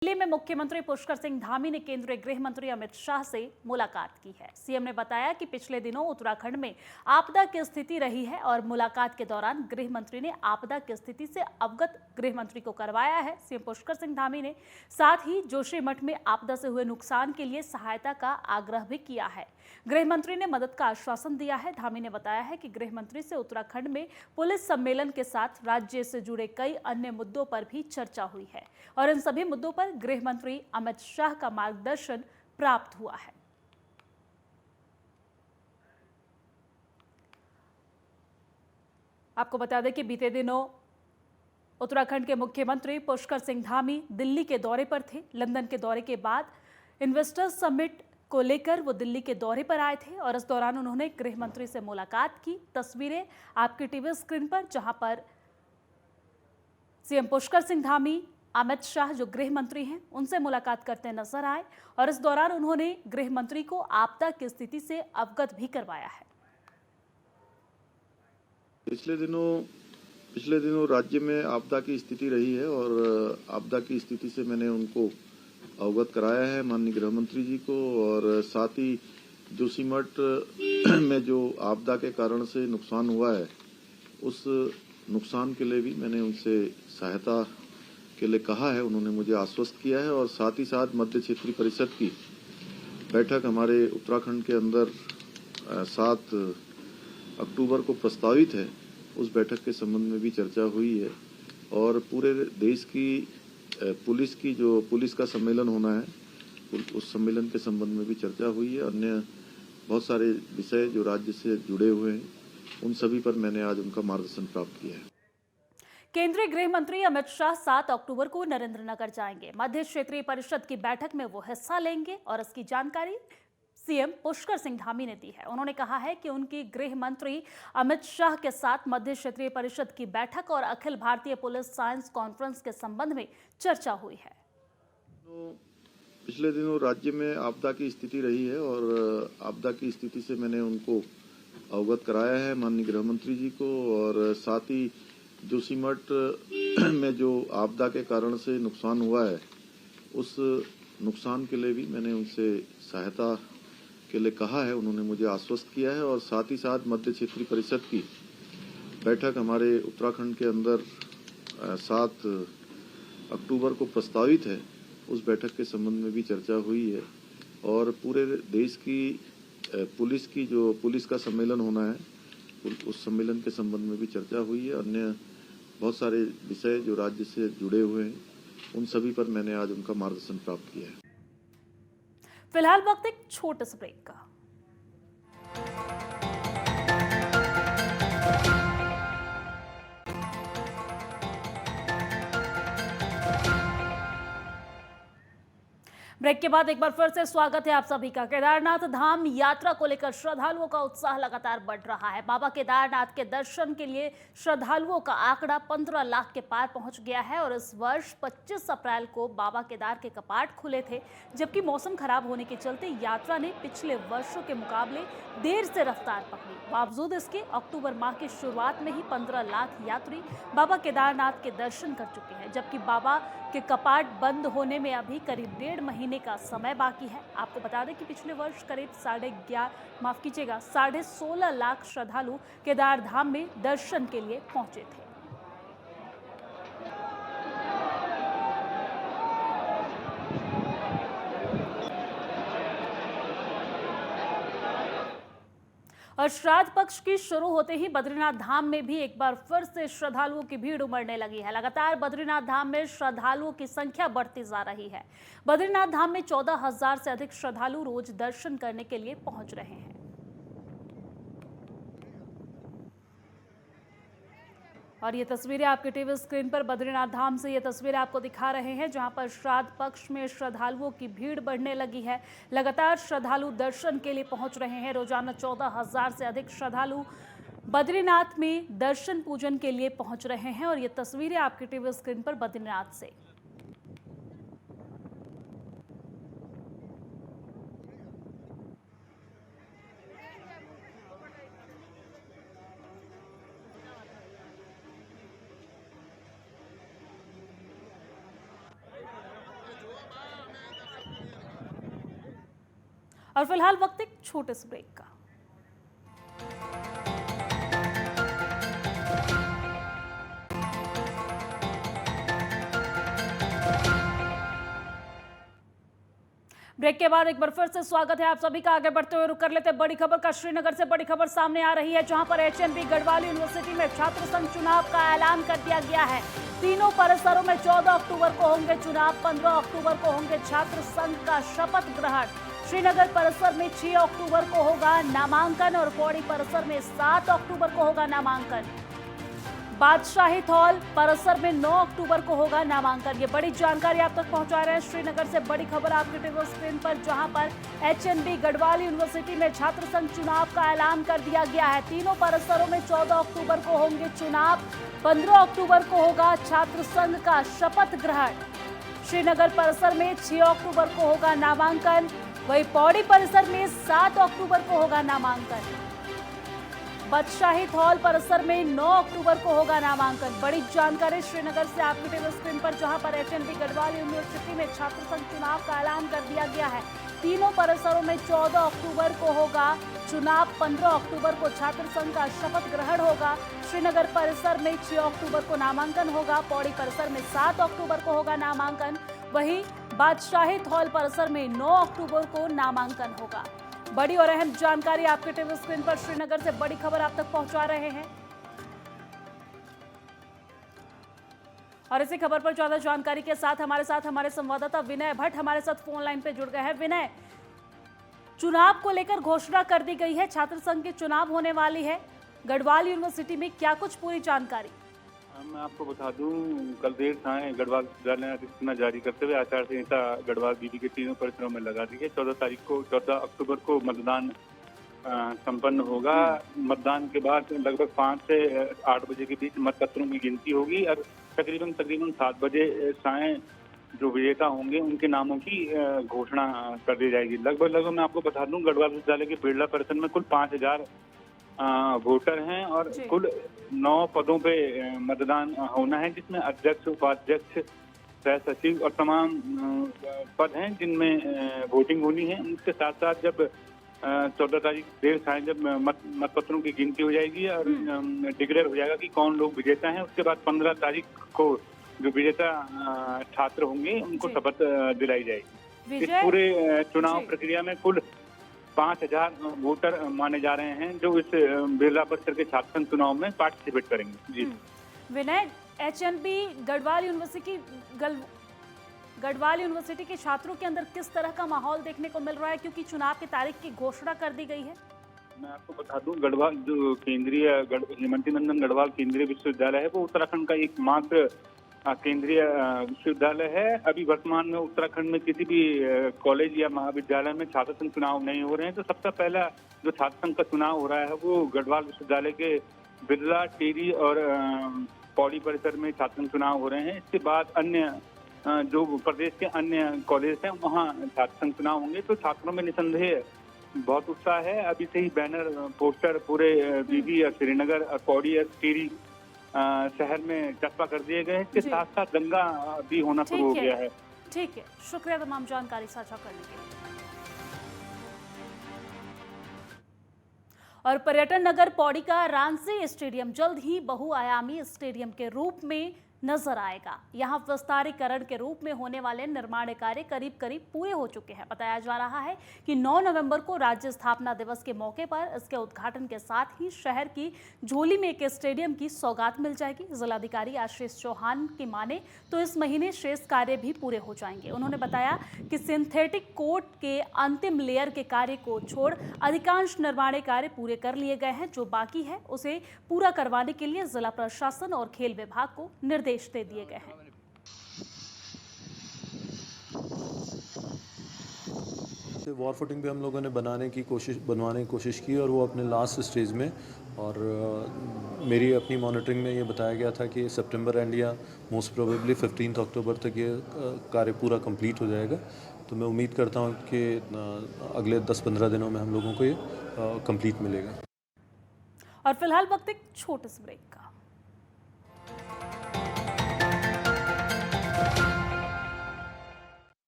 दिल्ली में मुख्यमंत्री पुष्कर सिंह धामी ने केंद्रीय गृह मंत्री अमित शाह से मुलाकात की है। सीएम ने बताया कि पिछले दिनों उत्तराखंड में आपदा की स्थिति रही है और मुलाकात के दौरान गृह मंत्री ने आपदा की स्थिति से अवगत गृह मंत्री को करवाया है। सीएम पुष्कर सिंह धामी ने साथ ही जोशीमठ में आपदा से हुए नुकसान के लिए सहायता का आग्रह भी किया है। गृह मंत्री ने मदद का आश्वासन दिया है। धामी ने बताया है कि गृह मंत्री से उत्तराखंड में पुलिस सम्मेलन के साथ राज्य से जुड़े कई अन्य मुद्दों पर भी चर्चा हुई है और इन सभी मुद्दों पर गृह मंत्री अमित शाह का मार्गदर्शन प्राप्त हुआ है। आपको बता दें कि बीते दिनों उत्तराखंड के मुख्यमंत्री पुष्कर सिंह धामी दिल्ली के दौरे पर थे। लंदन के दौरे के बाद इन्वेस्टर्स समिट को लेकर वो दिल्ली के दौरे पर आए थे और इस दौरान उन्होंने गृह मंत्री से मुलाकात की। तस्वीरें आपकी टीवी स्क्रीन पर, जहां पर सीएम पुष्कर सिंह धामी अमित शाह जो गृह मंत्री हैं उनसे मुलाकात करते नजर आए और इस दौरान उन्होंने गृह मंत्री को आपदा की स्थिति से अवगत भी करवाया है। पिछले दिनों राज्य में आपदा की स्थिति रही है और आपदा की स्थिति से मैंने उनको अवगत कराया है माननीय गृह मंत्री जी को, और साथ ही जोशीमठ में जो आपदा के कारण से नुकसान हुआ है उस नुकसान के लिए भी मैंने उनसे सहायता के लिए कहा है। उन्होंने मुझे आश्वस्त किया है और साथ ही साथ मध्य क्षेत्रीय परिषद की बैठक हमारे उत्तराखंड के अंदर 7 अक्टूबर को प्रस्तावित है। उस बैठक के संबंध में भी चर्चा हुई है और पूरे देश की पुलिस का सम्मेलन होना है, उस सम्मेलन के संबंध में भी चर्चा हुई है। अन्य बहुत सारे विषय जो राज्य से जुड़े हुए हैं उन सभी पर मैंने आज उनका मार्गदर्शन प्राप्त किया है। केंद्रीय गृह मंत्री अमित शाह 7 अक्टूबर को नरेंद्रनगर जाएंगे। मध्य क्षेत्रीय परिषद की बैठक में वो हिस्सा लेंगे और इसकी जानकारी सीएम पुष्कर सिंह धामी ने दी है। उन्होंने कहा है कि उनकी गृह मंत्री अमित शाह के साथ मध्य क्षेत्रीय परिषद की बैठक और Akhil Bharatiya police science conference के संबंध में चर्चा हुई है। पिछले दिनों राज्य में आपदा की स्थिति रही है और आपदा की स्थिति से मैंने उनको अवगत कराया है माननीय गृह मंत्री जी को, और साथ ही जोशीमठ में जो आपदा के कारण से नुकसान हुआ है उस नुकसान के लिए भी मैंने उनसे सहायता के लिए कहा है। उन्होंने मुझे आश्वस्त किया है और साथ ही साथ मध्य क्षेत्रीय परिषद की बैठक हमारे उत्तराखंड के अंदर 7 अक्टूबर को प्रस्तावित है। उस बैठक के संबंध में भी चर्चा हुई है और पूरे देश की पुलिस का सम्मेलन होना है, उस सम्मेलन के संबंध में भी चर्चा हुई है। अन्य बहुत सारे विषय जो राज्य से जुड़े हुए हैं उन सभी पर मैंने आज उनका मार्गदर्शन प्राप्त किया है। फिलहाल वक्त एक छोटे से ब्रेक का। ब्रेक के बाद एक बार फिर से स्वागत है आप सभी का। केदारनाथ धाम यात्रा को लेकर श्रद्धालुओं का उत्साह लगातार बढ़ रहा है। बाबा केदारनाथ के दर्शन के लिए श्रद्धालुओं का आंकड़ा 15 लाख के पार पहुंच गया है और इस वर्ष 25 अप्रैल को बाबा केदार के कपाट खुले थे, जबकि मौसम खराब होने के चलते यात्रा ने पिछले वर्षों के मुकाबले देर से रफ्तार पकड़ी। बावजूद इसके अक्टूबर माह की शुरुआत में ही 15 लाख यात्री बाबा केदारनाथ के दर्शन कर चुके हैं, जबकि बाबा के कपाट बंद होने में अभी करीब 1.5 महीने का समय बाकी है। आपको बता दें कि पिछले वर्ष करीब 16.5 लाख श्रद्धालु केदार धाम में दर्शन के लिए पहुंचे थे। और श्राद्ध पक्ष की शुरू होते ही बद्रीनाथ धाम में भी एक बार फिर से श्रद्धालुओं की भीड़ उमड़ने लगी है। लगातार बद्रीनाथ धाम में श्रद्धालुओं की संख्या बढ़ती जा रही है। बद्रीनाथ धाम में 14,000 से अधिक श्रद्धालु रोज दर्शन करने के लिए पहुंच रहे हैं। और ये तस्वीरें आपके टीवी स्क्रीन पर बद्रीनाथ धाम से ये तस्वीरें आपको दिखा रहे हैं, जहां पर श्राद्ध पक्ष में श्रद्धालुओं की भीड़ बढ़ने लगी है। लगातार श्रद्धालु दर्शन के लिए पहुंच रहे हैं। रोजाना 14,000 से अधिक श्रद्धालु बद्रीनाथ में दर्शन पूजन के लिए पहुंच रहे हैं और ये तस्वीरें आपके टीवी स्क्रीन पर बद्रीनाथ से। और फिलहाल वक्त एक छोटे से ब्रेक का। ब्रेक के बाद एक बार फिर से स्वागत है आप सभी का। आगे बढ़ते हुए रुक कर लेते बड़ी खबर का। श्रीनगर से बड़ी खबर सामने आ रही है, जहां पर एचएनबी गढ़वाल यूनिवर्सिटी में छात्र संघ चुनाव का ऐलान कर दिया गया है। तीनों परिसरों में 14 अक्टूबर को होंगे चुनाव, 15 अक्टूबर को होंगे छात्र संघ का शपथ ग्रहण। श्रीनगर परिसर में 6 अक्टूबर को होगा नामांकन और पौड़ी परिसर में 7 अक्टूबर को होगा नामांकन। बादशाही हॉल परिसर में 9 अक्टूबर को होगा नामांकन। ये बड़ी जानकारी आप तक पहुंचा रहे हैं श्रीनगर से बड़ी खबर आपके टीवी स्क्रीन पर, जहां पर एचएनबी गढ़वाल यूनिवर्सिटी में छात्र संघ चुनाव का ऐलान कर दिया गया है। तीनों परिसरों में 14 अक्टूबर को होंगे चुनाव, 15 अक्टूबर को होगा छात्र संघ का शपथ ग्रहण। श्रीनगर परिसर में 6 अक्टूबर को होगा नामांकन, वहीं पौड़ी परिसर में 7 अक्टूबर को होगा नामांकन। बादशाही हॉल परिसर में 9 अक्टूबर को होगा नामांकन। बड़ी जानकारी श्रीनगर से आपके टीवी स्क्रीन पर, जहां पर एचएनबी गढ़वाल यूनिवर्सिटी में छात्र संघ चुनाव का ऐलान कर दिया गया है। तीनों परिसरों में 14 अक्टूबर को होगा चुनाव, 15 अक्टूबर को छात्र संघ का शपथ ग्रहण होगा। श्रीनगर परिसर में 6 अक्टूबर को नामांकन होगा, पौड़ी परिसर में 7 अक्टूबर को होगा नामांकन, वहीं बादशाही हॉल परिसर में 9 अक्टूबर को नामांकन होगा। बड़ी और अहम जानकारी आपके टीवी स्क्रीन पर श्रीनगर से बड़ी खबर आप तक पहुंचा रहे हैं। और इसी खबर पर ज्यादा जानकारी के साथ हमारे संवाददाता विनय भट्ट हमारे साथ फोन लाइन पे जुड़ गए हैं। विनय, चुनाव को लेकर घोषणा कर दी गई है, छात्र संघ के चुनाव होने वाली है गढ़वाल यूनिवर्सिटी में, क्या कुछ पूरी जानकारी? मैं आपको बता दूं, कल देर शाम गढ़वाल विश्वविद्यालय ने अधिसूचना जारी करते हुए आचार संहिता गढ़वाल बीबी के तीनों परिसरों में लगा दी है। 14 अक्टूबर को मतदान संपन्न होगा। मतदान के बाद लगभग 5 से 8 बजे के बीच मतपत्रों की गिनती होगी और तकरीबन 7 बजे साय जो विजेता होंगे उनके नामों की घोषणा कर दी जाएगी। लगभग मैं आपको बता दूं, गढ़वाल विश्वविद्यालय के बिरला परिसर में कुल 5000 वोटर हैं और कुल 9 पदों पे मतदान होना है, जिसमें अध्यक्ष, उपाध्यक्ष, सह सचिव और तमाम पद हैं जिनमें वोटिंग होनी है। उसके साथ साथ जब 14 तारीख देर शाम जब मतपत्रों की गिनती हो जाएगी और डिक्लेयर हो जाएगा कि कौन लोग विजेता हैं, उसके बाद 15 तारीख को जो विजेता छात्र होंगे उनको शपथ दिलाई जाएगी। इस पूरे चुनाव प्रक्रिया में कुल 5000 वोटर माने जा रहे हैं जो इस बिरला परिसर के छात्र संघ चुनाव में पार्टिसिपेट करेंगे। जी विनय, एचएनबी गढ़वाल यूनिवर्सिटी के छात्रों के अंदर किस तरह का माहौल देखने को मिल रहा है, क्योंकि चुनाव की तारीख की घोषणा कर दी गई है? मैं आपको बता दूं, गढ़वाल जो केंद्रीय हेमंती नंदन गढ़वाल केंद्रीय विश्वविद्यालय है वो उत्तराखंड का एकमात्र केंद्रीय विश्वविद्यालय है। अभी वर्तमान में उत्तराखंड में किसी भी कॉलेज या महाविद्यालय में छात्र संघ चुनाव नहीं हो रहे हैं, तो सबसे पहला जो छात्र संघ का चुनाव हो रहा है वो गढ़वाल विश्वविद्यालय के बिरला, टिहरी और पौड़ी परिसर में छात्र संघ चुनाव हो रहे हैं। इसके बाद अन्य जो प्रदेश के अन्य कॉलेज हैं वहाँ छात्र संघ चुनाव होंगे। तो छात्रों में निसंदेह बहुत उत्साह है। अभी से ही बैनर, पोस्टर पूरे बीबी और श्रीनगर और पौड़ी और टिहरी शहर में चस्पा कर दिए गए हैं। इसके साथ साथ दंगा भी होना शुरू हो गया है। ठीक है, शुक्रिया तमाम जानकारी साझा करने के लिए। और पर्यटन नगर पौड़ी का रांसी स्टेडियम जल्द ही बहुआयामी स्टेडियम के रूप में नजर आएगा। यहाँ विस्तारीकरण के रूप में होने वाले निर्माण कार्य करीब पूरे हो चुके हैं। बताया जा रहा है कि 9 नवंबर को राज्य स्थापना दिवस के मौके पर इसके उद्घाटन के साथ ही शहर की झोली में एक स्टेडियम की सौगात मिल जाएगी। जिलाधिकारी आशीष चौहान की माने तो इस महीने शेष कार्य भी पूरे हो जाएंगे। उन्होंने बताया कि सिंथेटिक कोर्ट के अंतिम लेयर के कार्य को छोड़ अधिकांश निर्माण कार्य पूरे कर लिए गए हैं। जो बाकी है उसे पूरा करवाने के लिए जिला प्रशासन और खेल विभाग को निर्देश दे दिए गए हैं। वॉर फुटिंग भी हम लोगों ने बनवाने की कोशिश की और वो अपने लास्ट स्टेज में, और मेरी अपनी मॉनिटरिंग में ये बताया गया था कि सितंबर एंड या मोस्ट प्रोबेबली 15 अक्टूबर तक ये कार्य पूरा कंप्लीट हो जाएगा। तो मैं उम्मीद करता हूँ कि अगले 10-15 दिनों में हम लोगों को ये कंप्लीट मिलेगा। और फिलहाल वक्त एक छोटे से ब्रेक का।